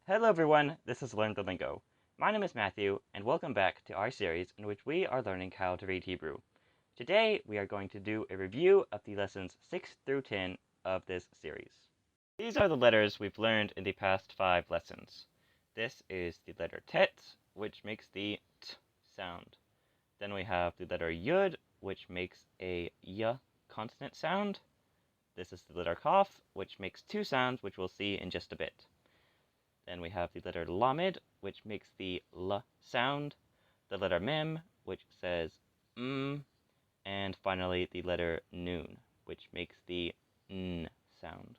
Hello everyone, this is Learn the Lingo. My name is Matthew, and welcome back to our series in which we are learning how to read Hebrew. Today, we are going to do a review of the lessons 6 through 10 of this series. These are the letters we've learned in the past 5 lessons. This is the letter tet, which makes the t sound. Then we have the letter yud, which makes a y consonant sound. This is the letter kaf, which makes 2 sounds, which we'll see in just a bit. Then we have the letter lamed, which makes the l sound, the letter mem, which says and finally the letter nun, which makes the n sound.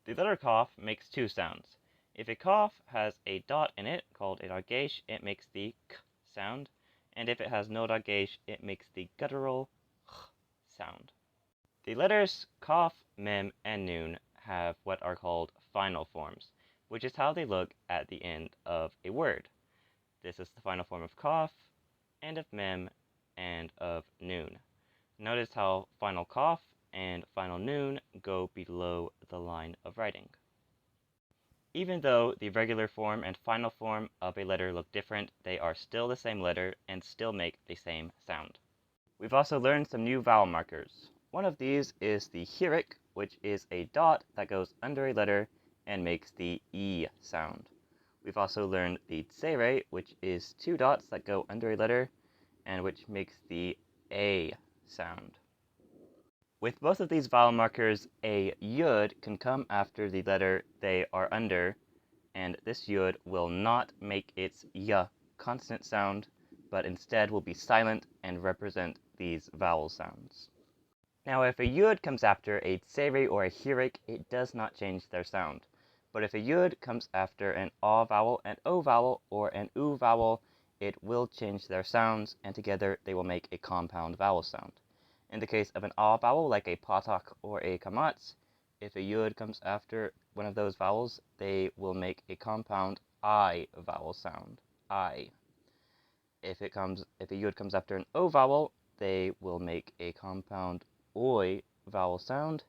The letter kaf makes 2 sounds. If a kaf has a dot in it, called a dagesh, it makes the k sound, and if it has no dagesh, it makes the guttural ch sound. The letters kaf, mem, and nun have what are called final forms, which is how they look at the end of a word. This is the final form of kaf, and of mem, and of nun. Notice how final kaf and final nun go below the line of writing. Even though the regular form and final form of a letter look different, they are still the same letter and still make the same sound. We've also learned some new vowel markers. One of these is the hirik, which is a dot that goes under a letter and makes the E sound. We've also learned the tsere, which is 2 dots that go under a letter and which makes the A sound. With both of these vowel markers, a yud can come after the letter they are under, and this yud will not make its y consonant sound, but instead will be silent and represent these vowel sounds. Now, if a yud comes after a tsere or a hirik, it does not change their sound. But if a yud comes after an a vowel, an o vowel, or an u vowel, it will change their sounds, and together they will make a compound vowel sound. In the case of an a vowel, like a patah or a qamats, if a yud comes after one of those vowels, they will make a compound I vowel sound, I. If a yud comes after an o vowel, they will make a compound oi vowel sound,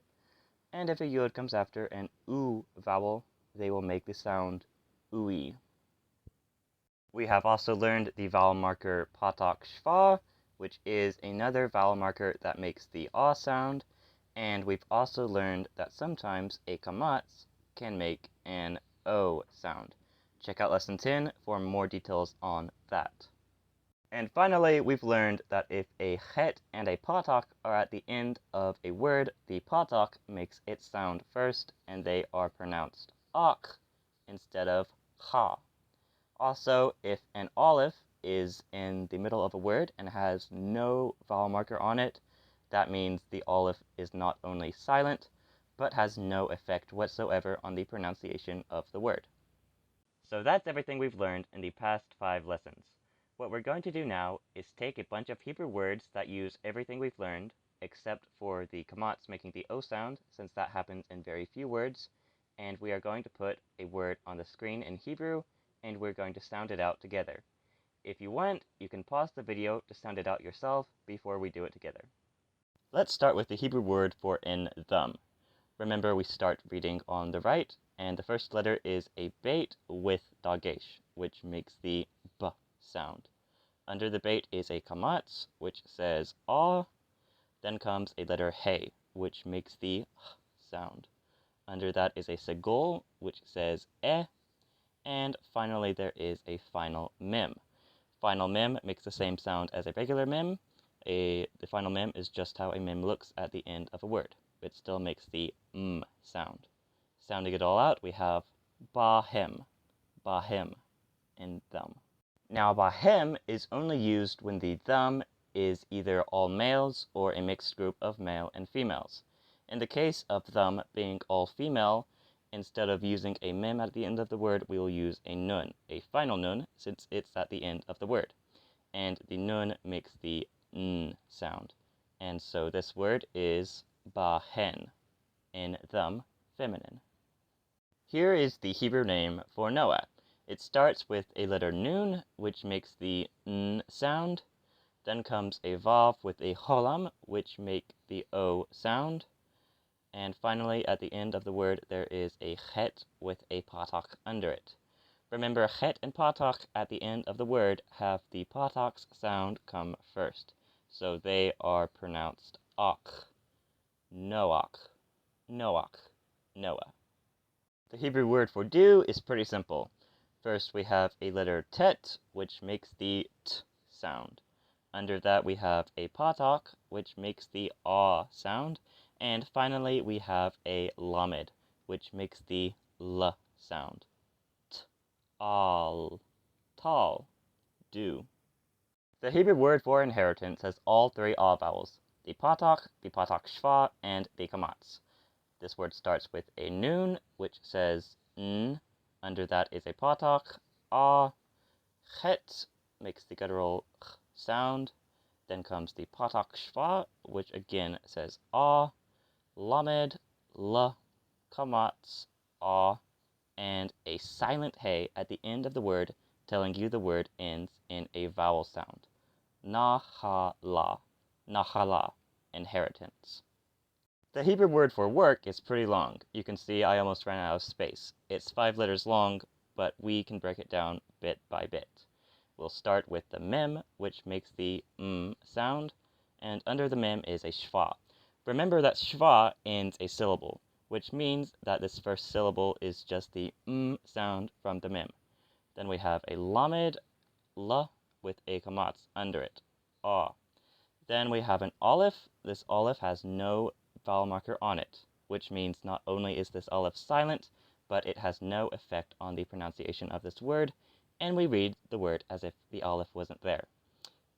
and if a yud comes after an u vowel, they will make the sound ui. We have also learned the vowel marker patah shva, which is another vowel marker that makes the a sound, and we've also learned that sometimes a qamats can make an o sound. Check out lesson 10 for more details on that. And finally, we've learned that if a chet and a patah are at the end of a word, the patah makes its sound first, and they are pronounced ak instead of ha. Also, if an aleph is in the middle of a word and has no vowel marker on it, that means the aleph is not only silent, but has no effect whatsoever on the pronunciation of the word. So that's everything we've learned in the past 5 lessons. What we're going to do now is take a bunch of Hebrew words that use everything we've learned, except for the qamats making the O sound, since that happens in very few words, and we are going to put a word on the screen in Hebrew, and we're going to sound it out together. If you want, you can pause the video to sound it out yourself before we do it together. Let's start with the Hebrew word for in thumb. Remember, we start reading on the right, and the first letter is a bait with dagesh, which makes the b sound. Under the bait is a qamats, which says ah. Then comes a letter hey, which makes the h sound. Under that is a segol, which says eh. And finally, there is a final mem. Final mem makes the same sound as a regular mem. The final mem is just how a mem looks at the end of a word. It still makes the sound. Sounding it all out, we have bahem, bahem, in thumb. Now, bahem is only used when the thumb is either all males or a mixed group of male and females. In the case of thumb being all female, instead of using a mem at the end of the word, we will use a nun, a final nun, since it's at the end of the word. And the nun makes the n sound. And so this word is bahen, in thumb, feminine. Here is the Hebrew name for Noah. It starts with a letter nun, which makes the n sound. Then comes a vav with a cholam, which make the o sound. And finally, at the end of the word, there is a chet with a patah under it. Remember, chet and patach at the end of the word have the patach's sound come first, so they are pronounced ach, noach, noach, Noah. The Hebrew word for do is pretty simple. First we have a letter tet, which makes the t sound. Under that we have a patach, which makes the ah sound. And finally we have a lamed, which makes the l sound. T, al, tal, do. The Hebrew word for inheritance has all three ah vowels, the patach shva, and the qamats. This word starts with a noon, which says n. Under that is a patach, ah. Chet makes the guttural ch sound. Then comes the patach shva, which again says ah. Lamed, l, qamats, ah, and a silent hey at the end of the word, telling you the word ends in a vowel sound. Nahala, nahala, inheritance. The Hebrew word for work is pretty long. You can see I almost ran out of space. It's 5 letters long, but we can break it down bit by bit. We'll start with the mem, which makes the sound, and under the mem is a shva. Remember that shva ends a syllable, which means that this first syllable is just the sound from the mem. Then we have a lamed, l, with a qamats under it, ah. Then we have an aleph. This aleph has no vowel marker on it, which means not only is this aleph silent, but it has no effect on the pronunciation of this word, and we read the word as if the aleph wasn't there.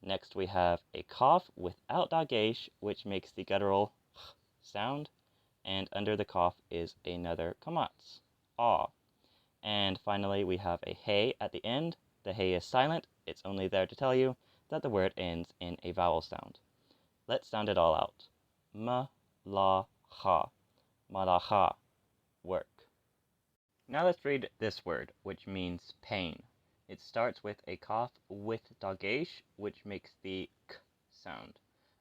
Next we have a kaf without dagesh, which makes the guttural sound, and under the kaf is another qamats, ah. And finally we have a hey at the end. The hey is silent. It's only there to tell you that the word ends in a vowel sound. Let's sound it all out. Ma-la-ha, malacha, work. Now let's read this word, which means pain. It starts with a kaf with dagesh, which makes the k sound.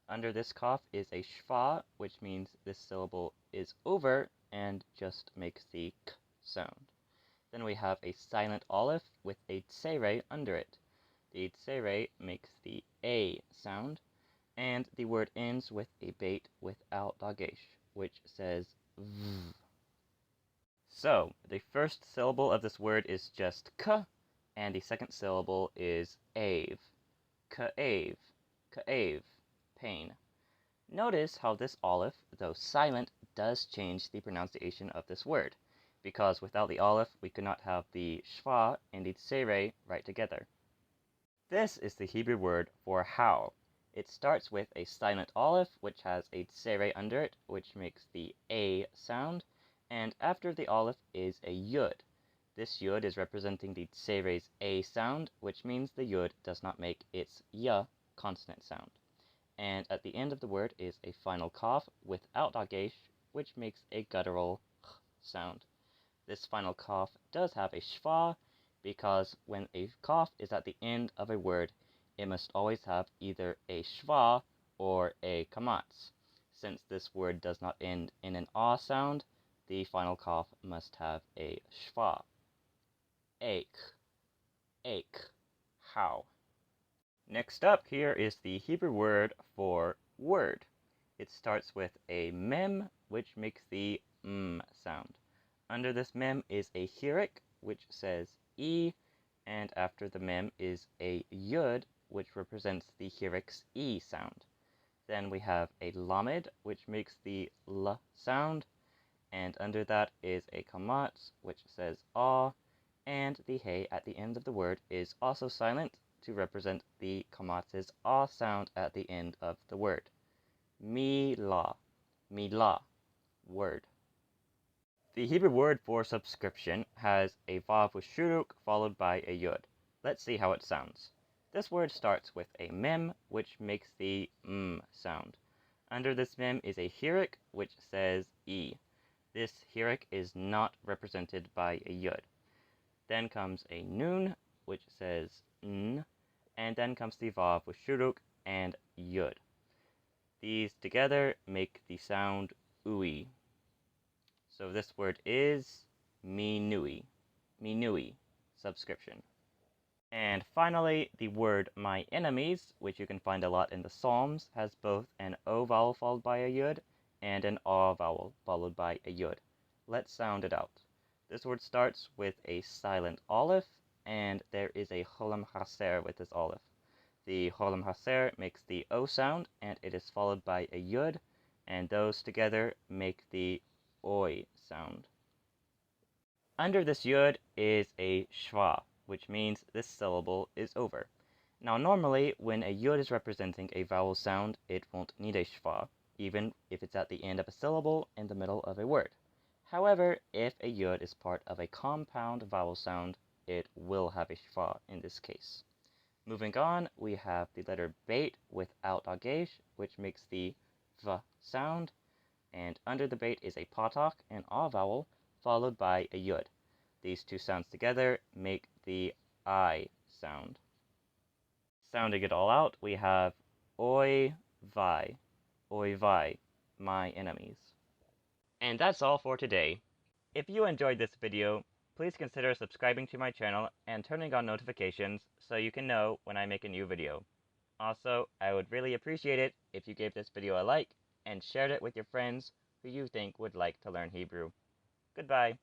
Under this kaf is a shva, which means this syllable is over and just makes the k sound. Then we have a silent aleph with a tsere under it. The tsere makes the a sound, and the word ends with a bait without dagesh, which says v. So, the first syllable of this word is just k, and the second syllable is ave. Ka'ave, ka'ave, pain. Notice how this aleph, though silent, does change the pronunciation of this word, because without the aleph, we could not have the shva and the tsere right together. This is the Hebrew word for how. It starts with a silent aleph, which has a tsere under it, which makes the a sound, and after the aleph is a yud. This yud is representing the tsere's a sound, which means the yud does not make its ya consonant sound. And at the end of the word is a final kaf without dagesh, which makes a guttural ch sound. This final kaf does have a shva, because when a kaf is at the end of a word, it must always have either a shva or a qamats. Since this word does not end in an ah sound, the final kaf must have a shva. Ache, ache, how. Next up here is the Hebrew word for word. It starts with a mem, which makes the sound. Under this mem is a hirik, which says e, and after the mem is a yud, which represents the hirik's e sound. Then we have a lamed, which makes the l sound, and under that is a qamats, which says ah, and the hey at the end of the word is also silent to represent the qamats's ah sound at the end of the word. Milah, milah, word. The Hebrew word for subscription has a vav with shuruk followed by a yud. Let's see how it sounds. This word starts with a mem, which makes the sound. Under this mem is a hirik, which says e. This hirik is not represented by a yud. Then comes a nun, which says n, and then comes the vav with shuruk and yud. These together make the sound ui. So this word is minui, minui, subscription. And finally, the word my enemies, which you can find a lot in the Psalms, has both an O vowel followed by a yud and an A vowel followed by a yud. Let's sound it out. This word starts with a silent aleph, and there is a cholam haser with this aleph. The cholam haser makes the O sound, and it is followed by a yud, and those together make the oi sound. Under this yud is a shva, which means this syllable is over. Now normally, when a yud is representing a vowel sound, it won't need a shva, even if it's at the end of a syllable in the middle of a word. However, if a yud is part of a compound vowel sound, it will have a shva in this case. Moving on, we have the letter beit without dagesh, which makes the v sound, and under the beit is a patah, an A vowel, followed by a yud. These two sounds together make the I sound. Sounding it all out, we have oi vai, my enemies. And that's all for today. If you enjoyed this video, please consider subscribing to my channel and turning on notifications so you can know when I make a new video. Also, I would really appreciate it if you gave this video a like and shared it with your friends who you think would like to learn Hebrew. Goodbye.